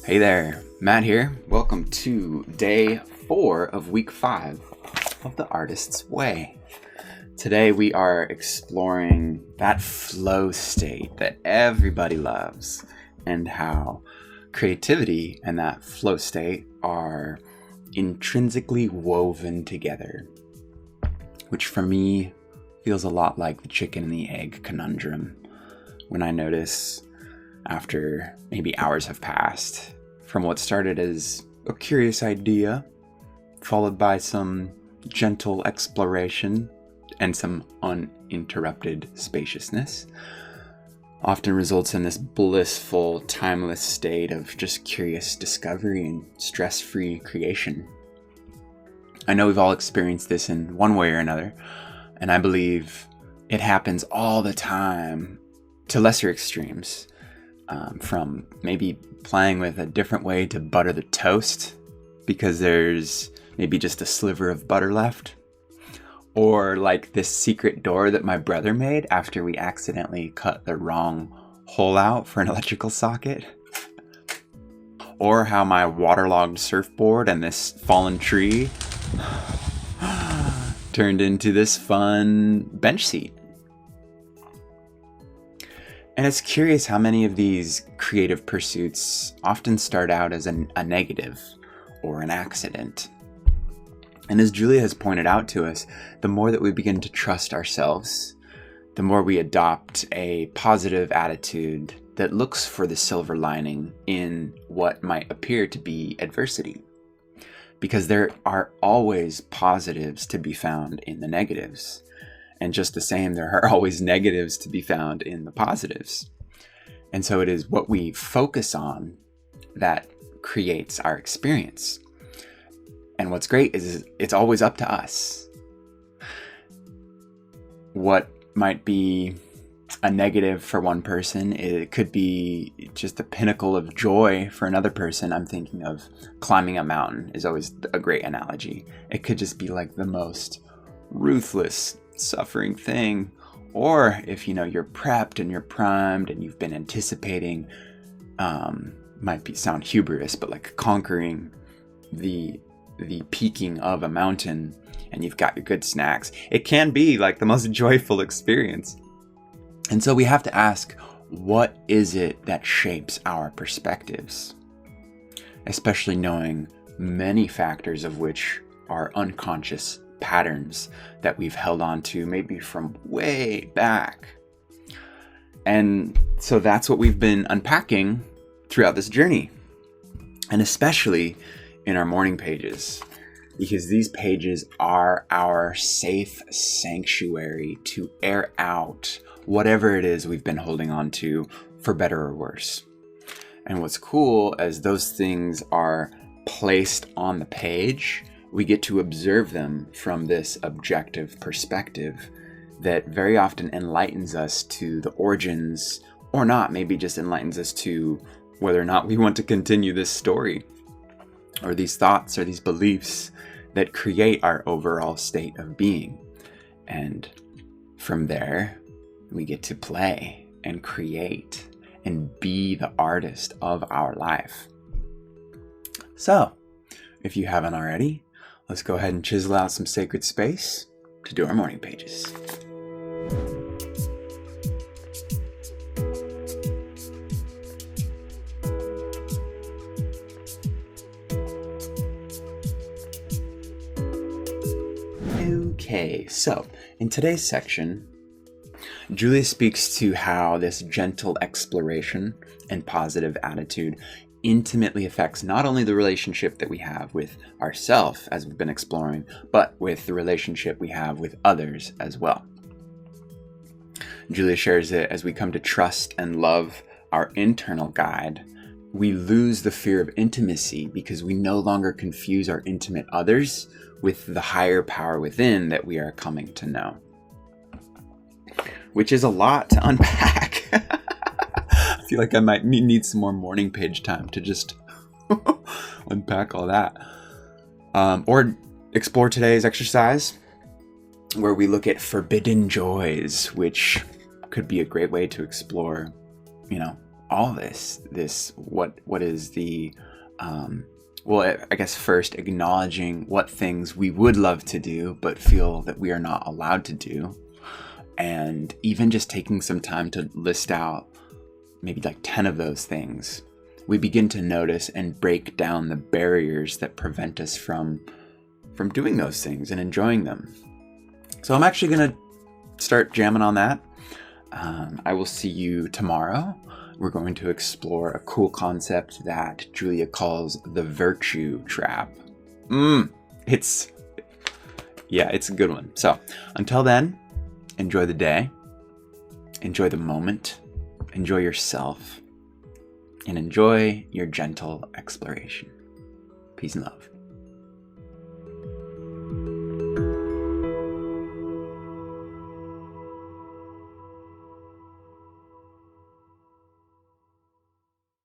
Hey there, Matt here. Welcome to day 4 of week 5 of The Artist's Way. Today we are exploring that flow state that everybody loves and how creativity and that flow state are intrinsically woven together, which for me feels a lot like the chicken and the egg conundrum when I notice after maybe hours have passed from what started as a curious idea, followed by some gentle exploration and some uninterrupted spaciousness, often results in this blissful, timeless state of just curious discovery and stress-free creation. I know we've all experienced this in one way or another, and I believe it happens all the time to lesser extremes. From maybe playing with a different way to butter the toast because there's maybe just a sliver of butter left, or like this secret door that my brother made after we accidentally cut the wrong hole out for an electrical socket, or how my waterlogged surfboard and this fallen tree turned into this fun bench seat. And it's curious how many of these creative pursuits often start out as a negative or an accident. And as Julia has pointed out to us, the more that we begin to trust ourselves, the more we adopt a positive attitude that looks for the silver lining in what might appear to be adversity. Because there are always positives to be found in the negatives. And just the same, there are always negatives to be found in the positives. And so it is what we focus on that creates our experience. And what's great is it's always up to us. What might be a negative for one person, it could be just the pinnacle of joy for another person. I'm thinking of climbing a mountain is always a great analogy. It could just be like the most ruthless suffering thing, or if you're prepped and you're primed and you've been anticipating, sound hubris, but like conquering the peaking of a mountain, and you've got your good snacks, it can be like the most joyful experience. And so we have to ask, what is it that shapes our perspectives, especially knowing many factors of which are unconscious patterns that we've held on to maybe from way back. And so that's what we've been unpacking throughout this journey, and especially in our morning pages, because these pages are our safe sanctuary to air out whatever it is we've been holding on to, for better or worse. And what's cool, as those things are placed on the page, we get to observe them from this objective perspective that very often enlightens us to the origins, or not, maybe just enlightens us to whether or not we want to continue this story, or these thoughts or these beliefs that create our overall state of being. And from there, we get to play and create and be the artist of our life. So, if you haven't already, let's go ahead and chisel out some sacred space to do our morning pages. Okay, so in today's section, Julia speaks to how this gentle exploration and positive attitude intimately affects not only the relationship that we have with ourselves, as we've been exploring, but with the relationship we have with others as well. Julia shares that as we come to trust and love our internal guide, we lose the fear of intimacy because we no longer confuse our intimate others with the higher power within that we are coming to know. Which is a lot to unpack. I feel like I might need some more morning page time to just unpack all that. Or explore today's exercise, where we look at forbidden joys, which could be a great way to explore, all this what is the well, I guess first acknowledging what things we would love to do but feel that we are not allowed to do, and even just taking some time to list out maybe like 10 of those things, we begin to notice and break down the barriers that prevent us from doing those things and enjoying them. So I'm actually going to start jamming on that. I will see you tomorrow. We're going to explore a cool concept that Julia calls the virtue trap. It's a good one. So until then, enjoy the day, enjoy the moment, enjoy yourself, and enjoy your gentle exploration. Peace and love.